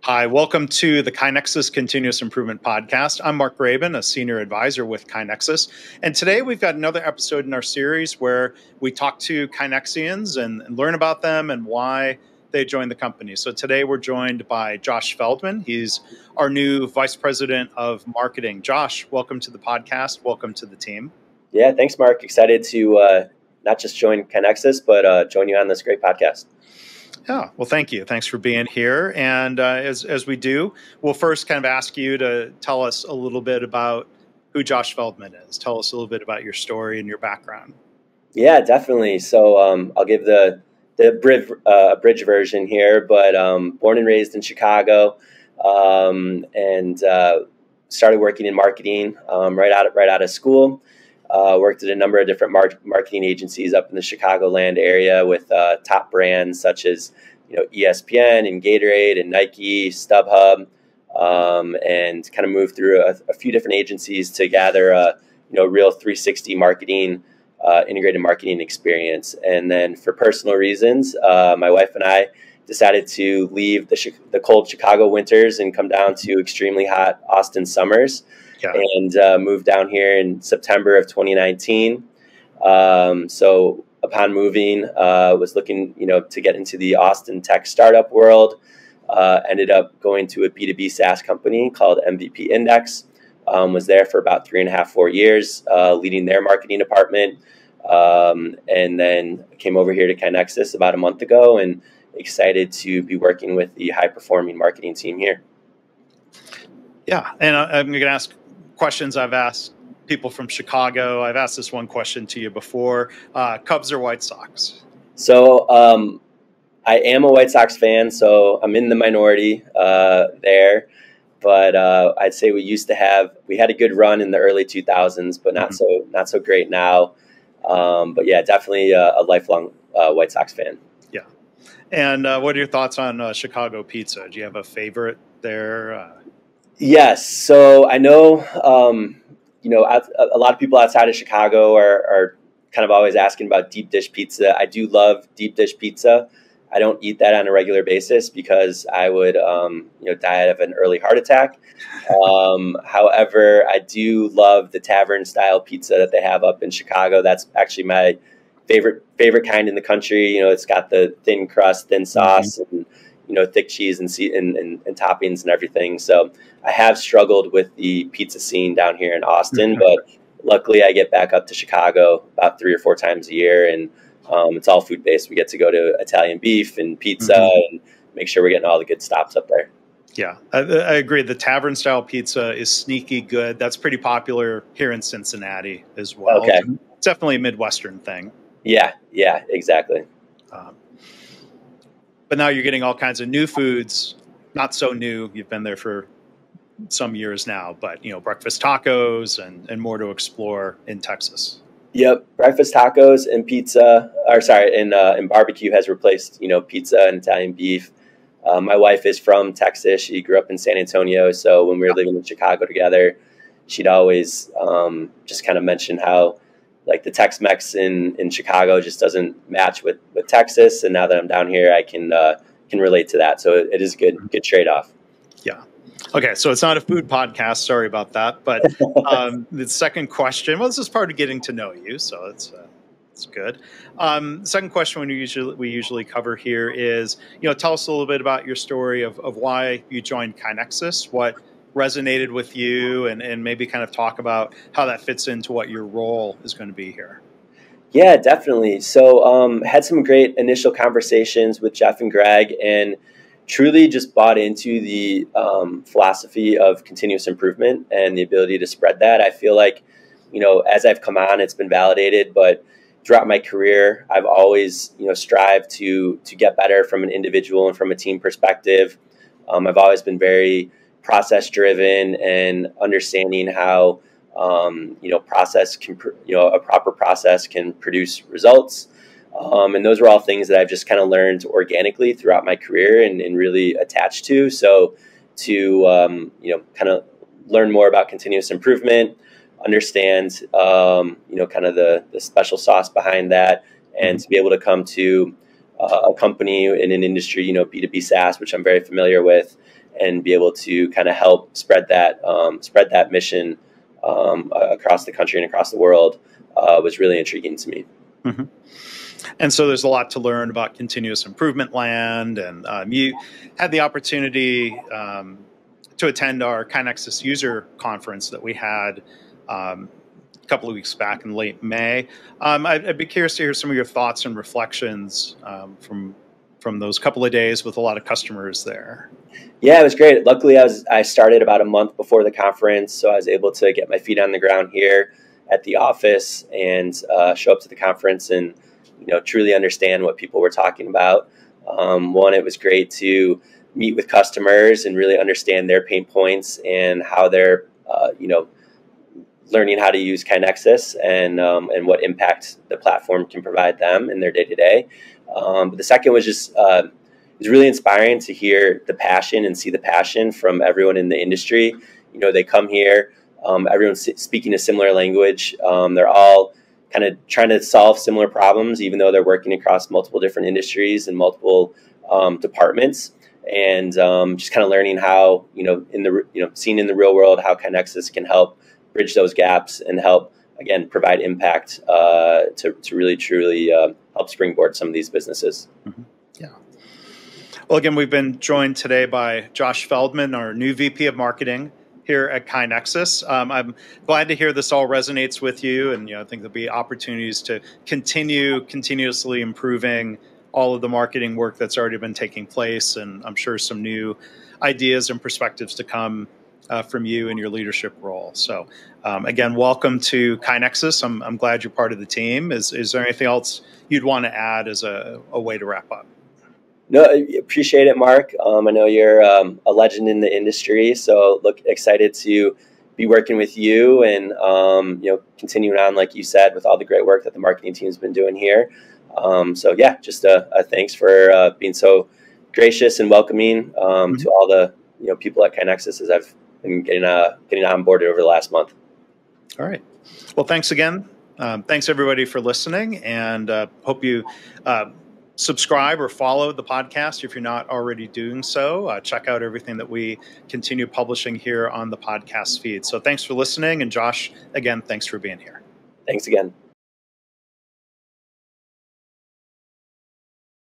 Hi, welcome to the KaiNexus Continuous Improvement Podcast. I'm Mark Graban, a senior advisor with KaiNexus. And today we've got another episode in our series where we talk to KaiNexians and learn about them and why they joined the company. So today we're joined by Josh Feldman. He's our new Vice President of Marketing. Josh, welcome to the podcast. Welcome to the team. Yeah, thanks, Mark. Excited to not just join KaiNexus, but join you on this great podcast. Yeah, well, thank you. Thanks for being here. And as we do, we'll first kind of ask you to tell us a little bit about who Josh Feldman is. Tell us a little bit about your story and your background. Yeah, definitely. So I'll give the abridged version here, but born and raised in Chicago, and started working in marketing right out of school. Worked at a number of different marketing agencies up in the Chicagoland area with top brands such as ESPN and Gatorade and Nike, StubHub, and kind of moved through a few different agencies to gather a real 360 marketing, integrated marketing experience. And then for personal reasons, my wife and I decided to leave the cold Chicago winters and come down to extremely hot Austin summers. Yeah. And moved down here in September of 2019. So upon moving, was looking, to get into the Austin tech startup world. Ended up going to a B2B SaaS company called MVP Index. Was there for about 3.5, 4 years, leading their marketing department. And then came over here to KaiNexus about a month ago, and excited to be working with the high performing marketing team here. Yeah, and I'm going to ask questions I've asked people from Chicago. I've asked this one question to you before. Cubs or White Sox? So I am a White Sox fan, so I'm in the minority there. But I'd say we had a good run in the early 2000s, but not so great now. But yeah, definitely a lifelong White Sox fan. Yeah. And what are your thoughts on Chicago pizza? Do you have a favorite there? Yes. So I know, a lot of people outside of Chicago are kind of always asking about deep dish pizza. I do love deep dish pizza. I don't eat that on a regular basis because I would, die of an early heart attack. However, I do love the tavern style pizza that they have up in Chicago. That's actually my favorite kind in the country. It's got the thin crust, thin sauce, and thick cheese and toppings and everything. So I have struggled with the pizza scene down here in Austin, but luckily I get back up to Chicago about 3 or 4 times a year, and it's all food based. We get to go to Italian beef and pizza and make sure we're getting all the good stops up there. Yeah, I agree. The tavern style pizza is sneaky good. That's pretty popular here in Cincinnati as well. Okay. It's definitely a Midwestern thing. Yeah, exactly. But now you're getting all kinds of new foods, not so new. You've been there for some years now, but, breakfast tacos and more to explore in Texas. Yep. Breakfast tacos and pizza, and barbecue has replaced, pizza and Italian beef. My wife is from Texas. She grew up in San Antonio. So when we were living in Chicago together, she'd always just kind of mention how, like, the Tex-Mex in Chicago just doesn't match with Texas. And now that I'm down here, I can relate to that. So it is a good trade-off. Yeah. Okay. So it's not a food podcast. Sorry about that. But the second question, well, this is part of getting to know you. So it's good. Second question we usually cover here is, tell us a little bit about your story of why you joined KaiNexus, what resonated with you, and maybe kind of talk about how that fits into what your role is going to be here. Yeah, definitely. So had some great initial conversations with Jeff and Greg, and truly just bought into the philosophy of continuous improvement and the ability to spread that. I feel like, as I've come on, it's been validated, but throughout my career, I've always, strived to get better from an individual and from a team perspective. I've always been very process driven and understanding how a proper process can produce results, and those are all things that I've just kind of learned organically throughout my career and really attached to. So to kind of learn more about continuous improvement, understand kind of the special sauce behind that, and to be able to come to a company in an industry, B2B SaaS, which I'm very familiar with, and be able to kind of help spread that mission across the country and across the world was really intriguing to me. Mm-hmm. And so there's a lot to learn about continuous improvement land, and you had the opportunity to attend our KaiNexus user conference that we had a couple of weeks back in late May. I'd be curious to hear some of your thoughts and reflections from those couple of days with a lot of customers there. Yeah, it was great. Luckily, I started about a month before the conference, so I was able to get my feet on the ground here at the office and show up to the conference and truly understand what people were talking about. One, it was great to meet with customers and really understand their pain points and how they're learning how to use KaiNexus and what impact the platform can provide them in their day to day. But the second was just it was really inspiring to hear the passion and see the passion from everyone in the industry. They come here, everyone's speaking a similar language. They're all kind of trying to solve similar problems, even though they're working across multiple different industries and multiple departments. And just kind of learning how, seeing in the real world how KaiNexus can help bridge those gaps and help, again, provide impact to really, truly help springboard some of these businesses. Mm-hmm. Yeah. Well, again, we've been joined today by Josh Feldman, our new VP of Marketing here at KaiNexus. I'm glad to hear this all resonates with you, and I think there'll be opportunities to continuously improving all of the marketing work that's already been taking place, and I'm sure some new ideas and perspectives to come from you in your leadership role. So again, welcome to KaiNexus. I'm glad you're part of the team. Is there anything else you'd want to add as a way to wrap up? No, I appreciate it, Mark. I know you're a legend in the industry, so excited to be working with you and continuing on, like you said, with all the great work that the marketing team's been doing here. So yeah, just a thanks for being so gracious and welcoming to all the people at KaiNexus as I've been getting onboarded over the last month. All right. Well, thanks again. Thanks everybody for listening, and hope you subscribe or follow the podcast if you're not already doing so. Check out everything that we continue publishing here on the podcast feed. So thanks for listening. And Josh, again, thanks for being here. Thanks again.